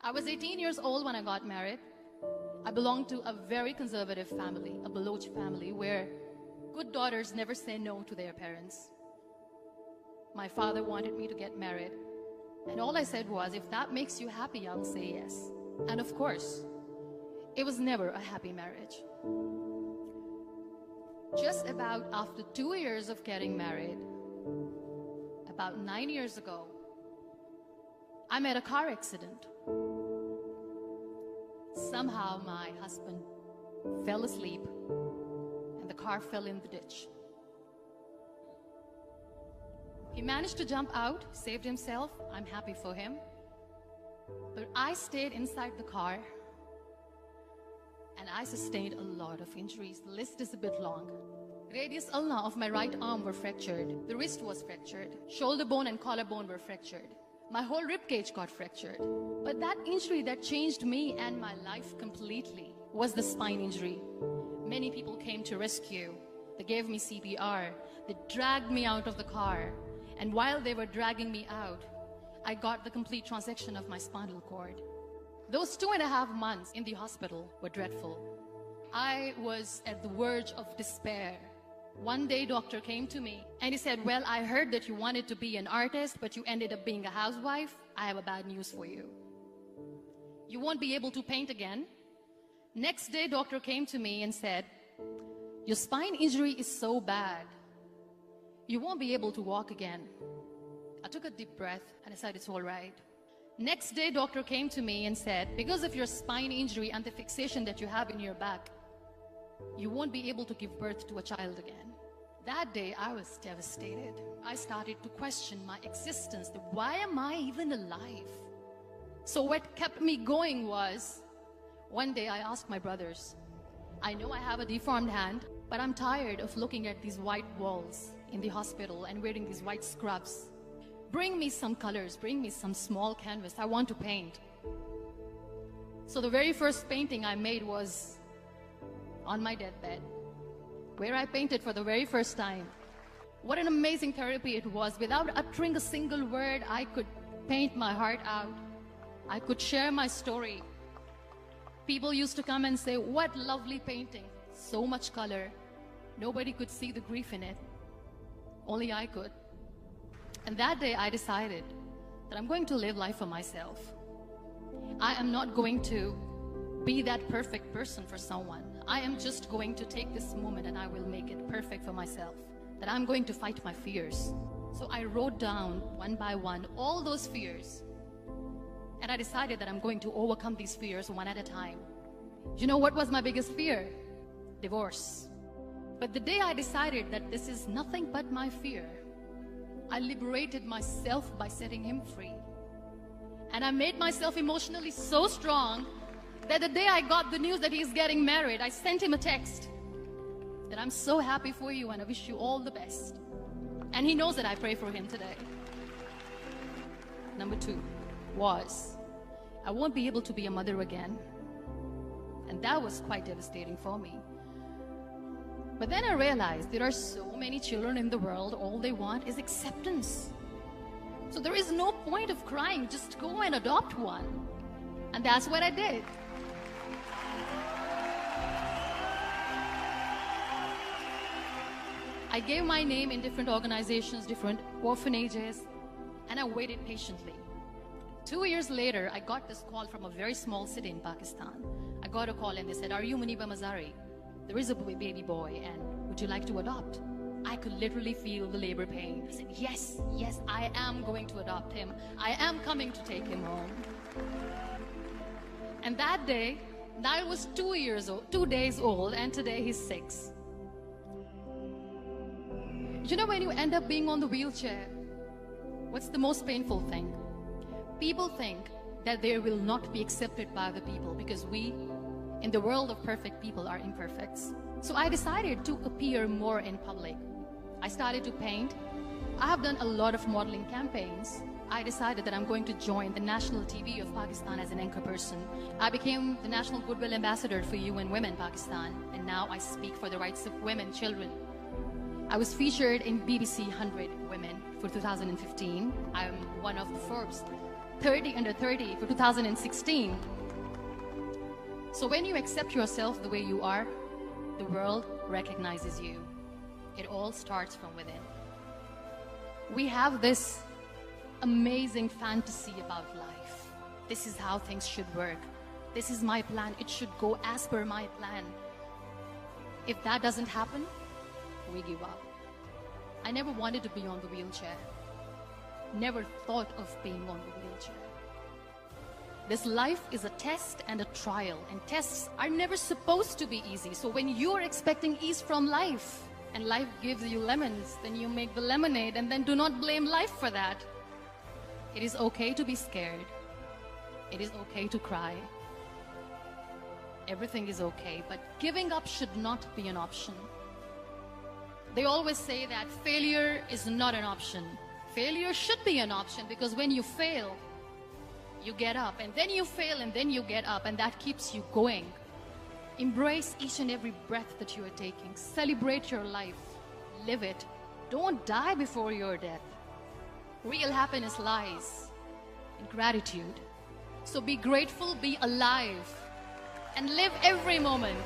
I was 18 years old when I got married. I belonged to a very conservative family, a Baloch family, where good daughters never say no to their parents. My father wanted me to get married, and all I said was, if that makes you happy, I'll say yes. And of course, it was never a happy marriage. Just about after 2 years of getting married, about 9 years ago, I met a car accident. Somehow my husband fell asleep and the car fell in the ditch. He managed to jump out, saved himself. I'm happy for him. But I stayed inside the car and I sustained a lot of injuries. The list is a bit long. Radius ulna of my right arm were fractured. The wrist was fractured. Shoulder bone and collarbone were fractured. My whole rib cage got fractured. But that injury that changed me and my life completely was the spine injury. Many people came to rescue. They gave me CPR. They dragged me out of the car. And while they were dragging me out, I got the complete transection of my spinal cord. Those 2.5 months in the hospital were dreadful. I was at the verge of despair. One day, doctor came to me and he said, well, I heard that you wanted to be an artist, but you ended up being a housewife. I have a bad news for you. You won't be able to paint again. Next day, doctor came to me and said, your spine injury is so bad, you won't be able to walk again. I took a deep breath and I said, it's all right. Next day, doctor came to me and said, because of your spine injury and the fixation that you have in your back, you won't be able to give birth to a child again. That day, I was devastated. I started to question my existence. Why am I even alive? So what kept me going was, one day I asked my brothers, I know I have a deformed hand, but I'm tired of looking at these white walls in the hospital and wearing these white scrubs. Bring me some colors, bring me some small canvas. I want to paint. So the very first painting I made was on my deathbed, where I painted for the very first time. What an amazing therapy it was. Without uttering a single word, I could paint my heart out. I could share my story. People used to come and say, what lovely painting. So much color. Nobody could see the grief in it. Only I could. And that day I decided that I'm going to live life for myself. I am not going to be that perfect person for someone. I am just going to take this moment and I will make it perfect for myself. That I'm going to fight my fears. So I wrote down one by one all those fears. And I decided that I'm going to overcome these fears one at a time. You know what was my biggest fear? Divorce. But the day I decided that this is nothing but my fear, I liberated myself by setting him free. And I made myself emotionally so strong that the day I got the news that he's getting married, I sent him a text that I'm so happy for you and I wish you all the best. And he knows that I pray for him today. Number 2 was, I won't be able to be a mother again. And that was quite devastating for me. But then I realized there are so many children in the world, all they want is acceptance. So there is no point of crying, just go and adopt one. And that's what I did. I gave my name in different organizations, different orphanages, and I waited patiently. 2 years later, I got this call from a very small city in Pakistan. I got a call and they said, are you Muniba Mazari? There is a baby boy and would you like to adopt? I could literally feel the labor pain. I said, yes, yes, I am going to adopt him. I am coming to take him home. And that day, Niall was 2 days old, and today he's 6. You know, when you end up being on the wheelchair, what's the most painful thing? People think that they will not be accepted by other people because we, in the world of perfect people, are imperfects. So I decided to appear more in public. I started to paint. I have done a lot of modeling campaigns. I decided that I'm going to join the national TV of Pakistan as an anchor person. I became the National Goodwill Ambassador for UN Women Pakistan, and now I speak for the rights of women, children. I was featured in BBC 100 Women for 2015. I'm one of the Forbes 30 under 30 for 2016. So when you accept yourself the way you are, the world recognizes you. It all starts from within. We have this amazing fantasy about life. This is how things should work. This is my plan. It should go as per my plan. If that doesn't happen, we give up. I never wanted to be on the wheelchair. Never thought of being on the wheelchair. This life is a test and a trial, and tests are never supposed to be easy. So when you're expecting ease from life, and life gives you lemons, then you make the lemonade, and then do not blame life for that. It is okay to be scared. It is okay to cry. Everything is okay, but giving up should not be an option. They always say that failure is not an option. Failure should be an option, because when you fail, you get up, and then you fail, and then you get up, and that keeps you going. Embrace each and every breath that you are taking. Celebrate your life. Live it. Don't die before your death. Real happiness lies in gratitude. So be grateful, be alive, and live every moment.